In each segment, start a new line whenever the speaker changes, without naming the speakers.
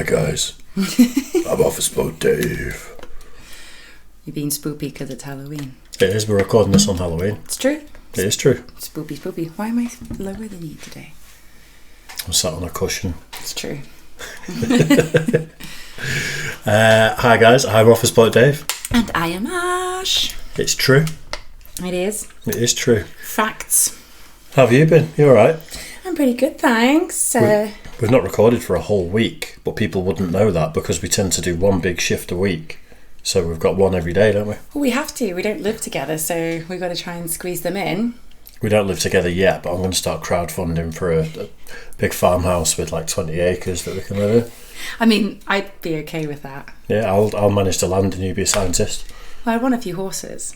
guys, I'm Office Bloke Dave.
You're being spoopy because it's Halloween.
It is, we're recording this on Halloween.
It's true.
It is true.
Spoopy. Why am I lower than you today?
I'm sat on a cushion.
It's true.
Hi guys, I'm Office Bloke Dave.
And I am Ash.
It's true.
It is.
It is true.
Facts.
How have you been? You alright?
I'm pretty good, thanks.
We've not recorded for a whole week, but people wouldn't know that because we tend to do one big shift a week. So we've got one every day, don't we?
Well, we have to. We don't live together, so we've got to try and squeeze them in.
We don't live together yet, but I'm going to start crowdfunding for a big farmhouse with like 20 acres that we can live in.
I mean, I'd be okay with that.
Yeah, I'll manage the land and you be a scientist.
Well, I want a few horses.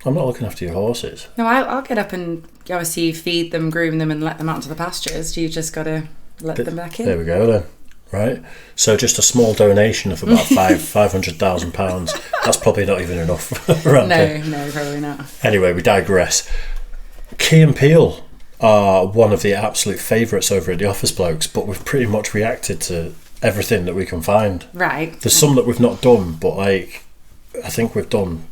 I'm not looking after your horses.
No, I'll get up and obviously feed them, groom them and let them out into the pastures. You just got to let them back in.
There we go then. Right. So just a small donation of about £500,000. That's probably not even enough around here.
No, probably not.
Anyway, we digress. Key and Peele are one of the absolute favourites over at the Office Blokes, but we've pretty much reacted to everything that we can find.
Right.
There's some that we've not done, but like I think we've done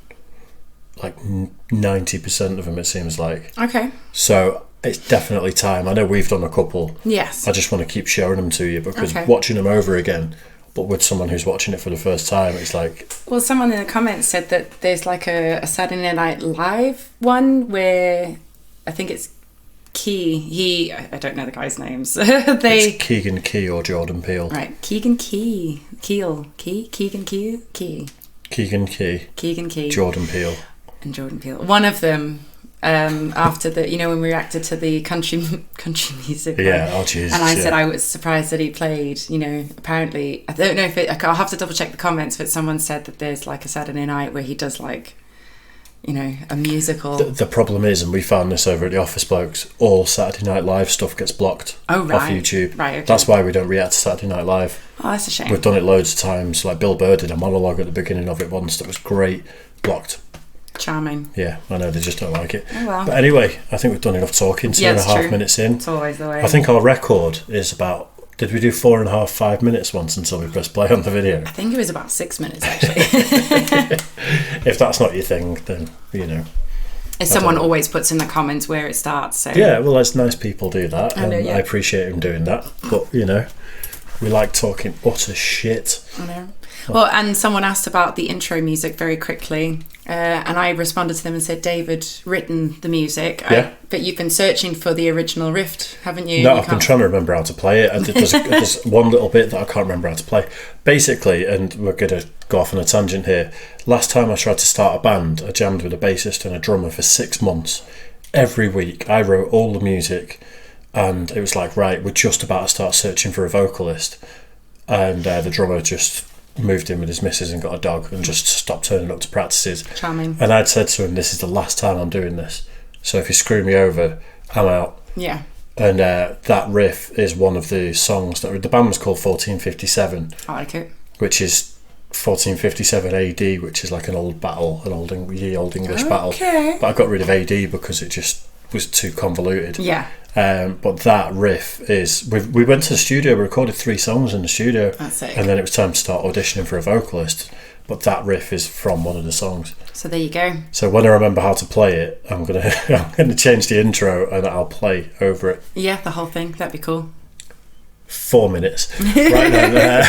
like 90% of them, it seems like.
Okay.
So it's definitely time. I know we've done a couple.
Yes.
I just want to keep showing them to you because watching them over again, but with someone who's watching it for the first time, it's like...
Well, someone in the comments said that there's like a Saturday Night Live one where I think it's I don't know the guys' names.
It's Keegan Key or Jordan Peele.
Right, Keegan Key. Keegan Key.
Jordan Peele.
And Jordan Peele. One of them, after the, when we reacted to the country music.
Yeah, oh jeez.
And I said I was surprised that he played, apparently, I don't know if I'll have to double check the comments, but someone said that there's like a Saturday night where he does like, a musical.
The problem is, and we found this over at the Office Blokes, all Saturday Night Live stuff gets blocked off YouTube.
Right, okay.
That's why we don't react to Saturday Night Live.
Oh, that's a shame.
We've done it loads of times. Like Bill Burr did a monologue at the beginning of it once that was great. Blocked.
Charming.
Yeah, I know, they just don't like it.
Oh well.
But anyway, I think we've done enough talking. 2.5 minutes in.
It's always the way.
I think our record is about... Did we do 4.5, 5 minutes once until we pressed play on the video?
I think it was about 6 minutes, actually.
If that's not your thing, then,
If someone always puts in the comments where it starts. So.
Yeah, well, it's nice people do that.
I know,
I appreciate them doing that. But, we like talking utter shit.
I know. Well, and someone asked about the intro music very quickly, and I responded to them and said David written the music.
Yeah.
But you've been searching for the original riff, haven't you?
No, I've been trying to remember how to play it. There's one little bit that I can't remember how to play. Basically, and we're going to go off on a tangent here, last time I tried to start a band, I jammed with a bassist and a drummer for 6 months. Every week, I wrote all the music, and it was like, right, we're just about to start searching for a vocalist. And the drummer just moved in with his missus and got a dog and just stopped turning up to practices.
Charming.
And I'd said to him, this is the last time I'm doing this, so if you screw me over, I'm out.
Yeah.
And that riff is one of the songs that the band was called 1457.
I like it.
Which is 1457 AD, which is like an old battle, an old English battle. But I got rid of AD because it just was too convoluted.
Yeah.
But that riff is... We went to the studio, we recorded 3 songs in the studio.
That's it.
And then it was time to start auditioning for a vocalist. But that riff is from one of the songs.
So there you go.
So when I remember how to play it, I'm gonna change the intro and I'll play over it.
Yeah, the whole thing. That'd be cool.
4 minutes. Right now,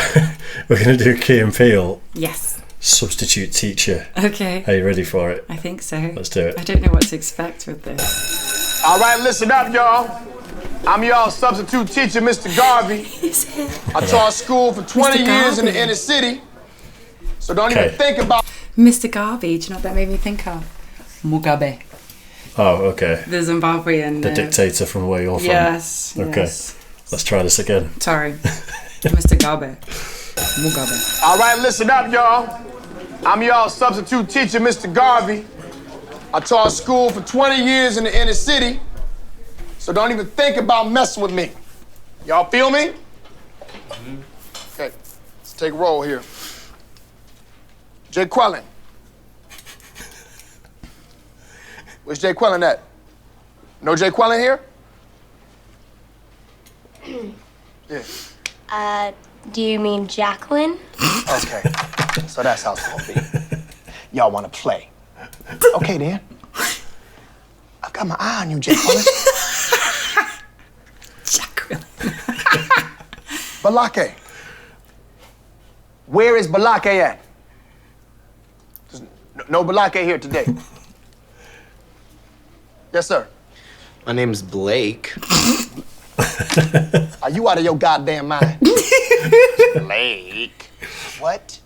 we're going to do Key and Peele.
Yes.
Substitute teacher.
Okay.
Are you ready for it?
I think so.
Let's do it.
I don't know what to expect with this.
All right, listen up, y'all. I'm y'all substitute teacher, Mr. Garvey. I taught school for 20 years in the inner city, so don't even think about...
Mr. Garvey, do you know what that made me think of? Mugabe.
Oh, okay.
The Zimbabwean...
The dictator from where you're from.
Yes.
Okay.
Yes.
Let's try this again.
Sorry. Mr. Garvey. Mugabe.
All right, listen up, y'all. I'm y'all substitute teacher, Mr. Garvey. I taught school for 20 years in the inner city, so don't even think about messing with me. Y'all feel me? Okay, let's take a roll here. Jay Quellen. Where's Jay Quellen at? No Jay Quellen here? Yeah.
Do you mean Jacqueline?
Okay, so that's how it's gonna be. Y'all wanna play? Okay then. I've got my eye on you, Jacqueline.
Jacqueline.
BLOKE. Where is BLOKE at? There's no BLOKE here today. Yes, sir.
My name's Blake.
Are you out of your goddamn mind? Blake. What?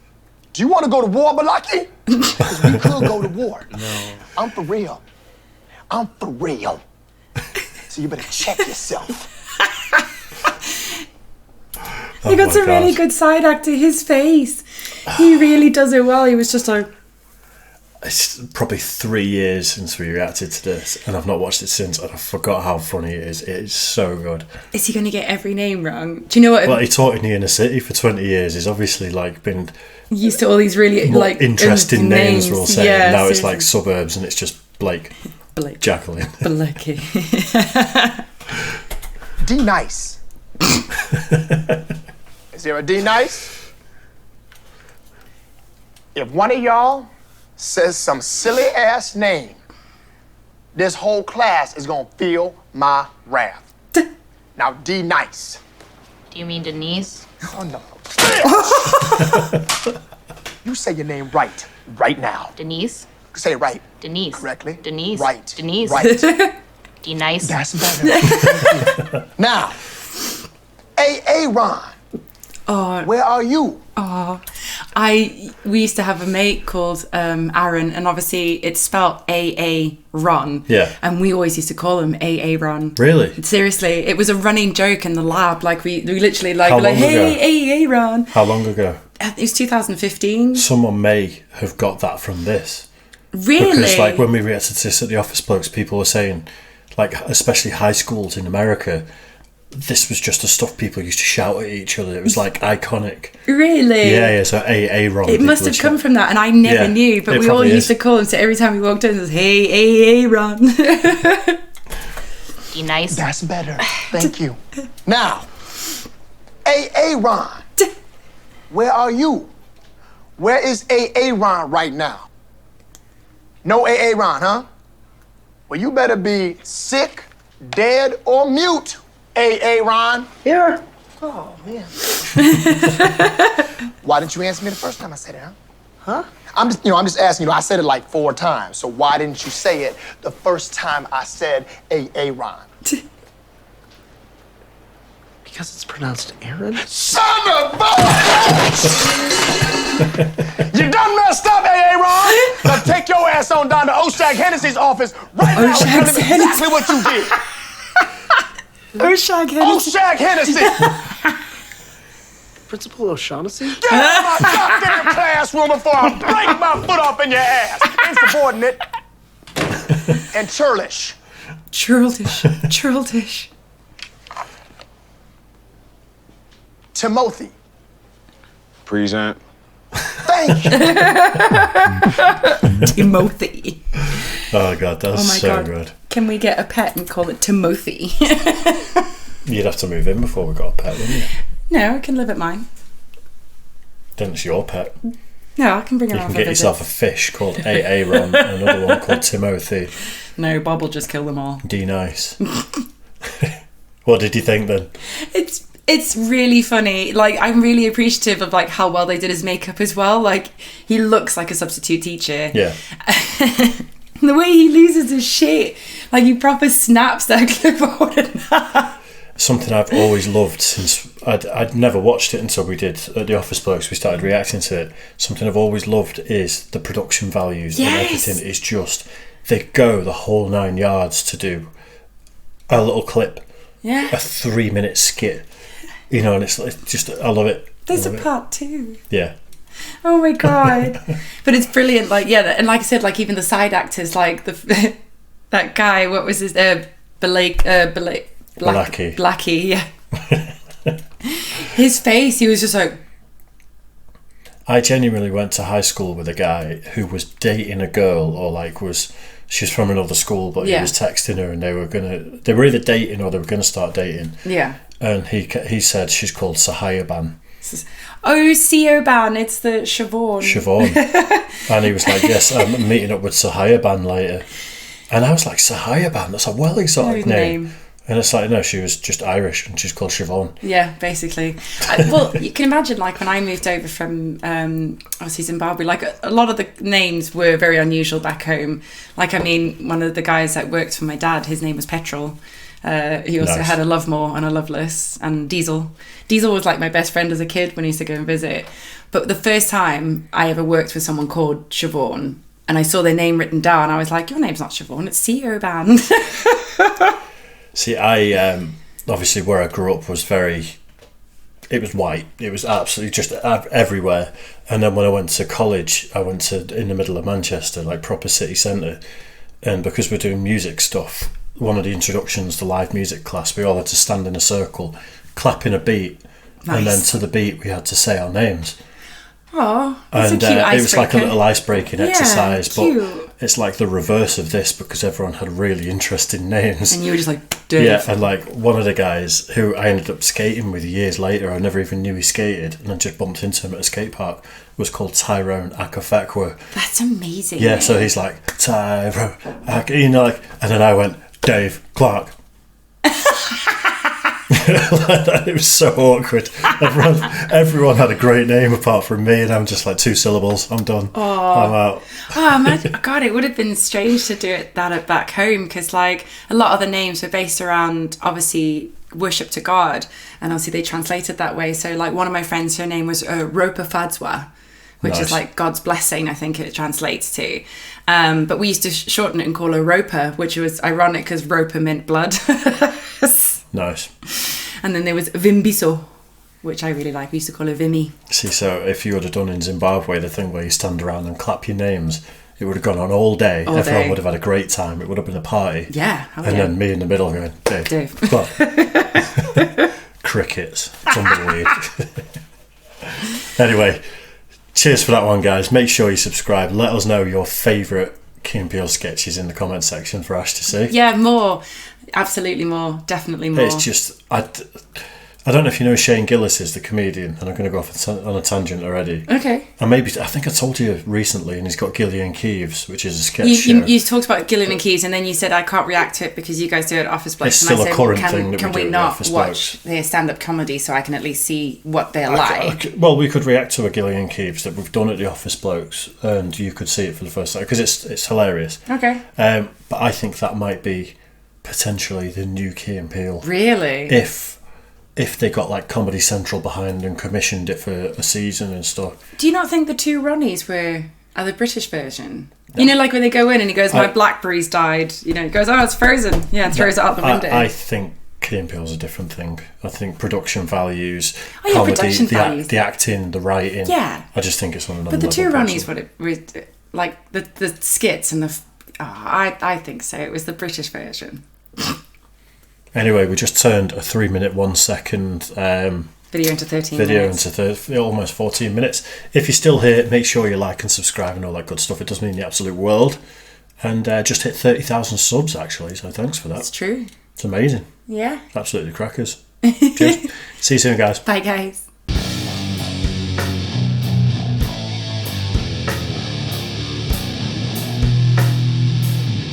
Do you want to go to war, BLOKE? Because we could go to war.
No.
I'm for real. I'm for real. So you better check yourself.
He got some
God.
really good side actor. His face, he really does it well. He was just like,
It's probably 3 years since we reacted to this, and I've not watched it since, and I forgot how funny it is. It is so good.
is he going to get every name wrong? Do you know what?
Well, he taught in the inner city for 20 years. He's obviously like been
Used to all these really
more
like
interesting names, we'll say.
Yeah,
Now it's
seriously.
like suburbs, and it's just Blake,
Blake.
Jacqueline.
Blakey.
D nice. Is there a D nice? If one of y'all says some silly ass name, this whole class is gonna feel my wrath. Now, D nice.
Do you mean Denise?
Oh no. You say your name right now.
Denise?
Say it right.
Denise.
Correctly.
Denise.
Right.
Denise.
Right.
D nice.
That's better. Now, Ron.
Oh,
Where are you?
we used to have a mate called Aaron, and obviously it's spelled AA Ron.
Yeah.
And we always used to call him AA Ron.
Really?
Seriously, it was a running joke in the lab. Like we literally like
How long
hey
ago?
AA Ron.
How long ago?
It was 2015.
Someone may have got that from this.
Really?
Because like when we reacted to this at the Office Blokes, people were saying, like especially high schools in America, this was just the stuff people used to shout at each other. It was like iconic.
Really?
Yeah, so AA Ron.
It must have come from that, and I never
Yeah,
knew. But
it
we all
probably
used
is.
to call him. So every time we walked in, it was hey AA Ron.
D nice.
That's better. Thank you. Now, AA Ron. Where are you? Where is AA Ron right now? No AA Ron, huh? Well, you better be sick, dead, or mute, AA Ron.
Here. Oh, man.
Why didn't you answer me the first time I said it, huh?
Huh?
I'm just asking you. I said it like 4 times. So why didn't you say it the first time I said AA Ron?
Because it's pronounced Aaron?
Son of a bitch! You done messed up, AA Ron. Now take your ass on down to Oshag Hennessy's office right now and tell him
Oshag
exactly what you did.
Oshag Hennessy.
Oshag Hennessy!
Principal O'Shaughnessy?
Get out of my goddamn classroom before I break my foot off in your ass. Insubordinate and churlish.
Churlish.
Timothy.
Present.
Thank you.
Timothy.
Oh god, that's
Oh my
so
god.
good.
Can we get a pet and call it Timothy?
You'd have to move in before we got a pet, wouldn't you?
No, I can live at mine.
Then it's your pet.
No, I can bring her
You
around
can
for
get yourself a
visits.
fish called AA Ron, and another one called Timothy.
No, Bob will just kill them all.
D nice. What did you think then?
It's really funny. Like, I'm really appreciative of like how well they did his makeup as well. Like, he looks like a substitute teacher.
Yeah.
The way he loses his shit, like he proper snaps that clipboard and that.
Something I've always loved since I'd never watched it until we did at the Office Blokes. We started reacting to it. Something I've always loved is the production values and
Yes.
everything. It's just they go the whole 9 yards to do a little clip,
Yeah.
a 3-minute skit. You know, and it's just I love it.
There's
I
a
love it.
part 2.
Yeah.
Oh my god. But it's brilliant. Like, yeah, and like I said, like even the side actors, like the that guy, what was his Blakey, yeah. His face, he was just like,
I genuinely went to high school with a guy who was dating a girl, or like she's from another school, but
Yeah.
he was texting her, and they were either dating or they were gonna start dating.
yeah.
And he said she's called Sahayaban,
Oh, CEO Ban, it's the Siobhan.
Siobhan. And he was like, yes, I'm meeting up with Sahaya Ban later. And I was like, Sahaya Ban, that's a well exotic name. And it's like, no, she was just Irish and she's called Siobhan.
Yeah, basically. Well, you can imagine, like, when I moved over from, obviously, Zimbabwe, like, a lot of the names were very unusual back home. Like, I mean, one of the guys that worked for my dad, his name was Petrol. He also had a Lovemore and a Loveless and Diesel. Diesel was, like, my best friend as a kid when I used to go and visit. But the first time I ever worked with someone called Siobhan, and I saw their name written down, I was like, your name's not Siobhan, it's CEO Band.
See, I obviously where I grew up was it was white. It was absolutely just everywhere. And then when I went to college, I went to in the middle of Manchester, like proper city centre. And because we're doing music stuff, one of the introductions to live music class, we all had to stand in a circle, clapping a beat, and then to the beat we had to say our names.
Oh, that's
and
a cute icebreaker.
it was like a little ice-breaking exercise,
cute.
But it's like the reverse of this because everyone had really interesting names.
And you were just like, Dave.
Yeah, and like one of the guys who I ended up skating with years later, I never even knew he skated, and I just bumped into him at a skate park, was called Tyrone Akafekwa.
That's amazing.
Yeah, so he's like, Tyrone, you know, like, and then I went, Dave Clark. It was so awkward. Everyone had a great name apart from me, and I'm just like 2 syllables. I'm done. I'm out.
God, it would have been strange to do it at back home because like a lot of the names were based around obviously worship to God, and obviously they translated that way. So like one of my friends, her name was Ropa Fadzwa, which is like God's blessing, I think it translates to. But we used to shorten it and call her Ropa, which was ironic because Ropa meant blood.
Nice.
And then there was Vimbiso, which I really like. We used to call her Vimy.
See, so if you would have done in Zimbabwe the thing where you stand around and clap your names, it would have gone on all day. Everyone would have had a great time. It would have been a party.
Yeah.
Then me in the middle going, Dave. Clark. Crickets. Tumbleweed. Anyway, cheers for that one, guys. Make sure you subscribe. Let us know your favourite Key and Peele sketches in the comment section for Ash to see.
Yeah, more. Absolutely more. Definitely more.
It's just, I don't know if you know Shane Gillis is the comedian, and I'm going to go off on a tangent already.
Okay.
And I think I told you recently, and he's got Gillian Keeves, which is a sketch show.
You talked about Gillian and Keeves, and then you said I can't react to it because you guys do it at Office Blokes.
It's still
and I
a
said,
current thing that
can
we
we
do
not
at Office
watch
Blokes.
their stand-up comedy so I can at least see what they're like?
Well, we could react to a Gillian Keeves that we've done at the Office Blokes, and you could see it for the first time because it's hilarious.
Okay.
But I think that might be potentially the new Key and Peele.
Really?
If they got like Comedy Central behind and commissioned it for a season and stuff.
Do you not think the 2 Ronnies are the British version? No. You know, like when they go in and he goes, my blackberries died. You know, he goes, oh, it's frozen. Yeah, and throws it out the window.
I think Key and Peele's a different thing. I think production values,
comedy,
the acting, the writing.
Yeah.
I just think it's on another
level. But the 2 Ronnies,
like
the skits and I think so. It was the British version.
Anyway, we just turned a 3-minute 1 second
video into 13 minutes.
Into almost 14 minutes. If you're still here, make sure you like and subscribe and all that good stuff. It does mean the absolute world. And just hit 30,000 subs actually, so thanks for that.
It's true.
It's amazing.
Yeah.
Absolutely crackers. Cheers. See you soon, guys.
Bye, guys.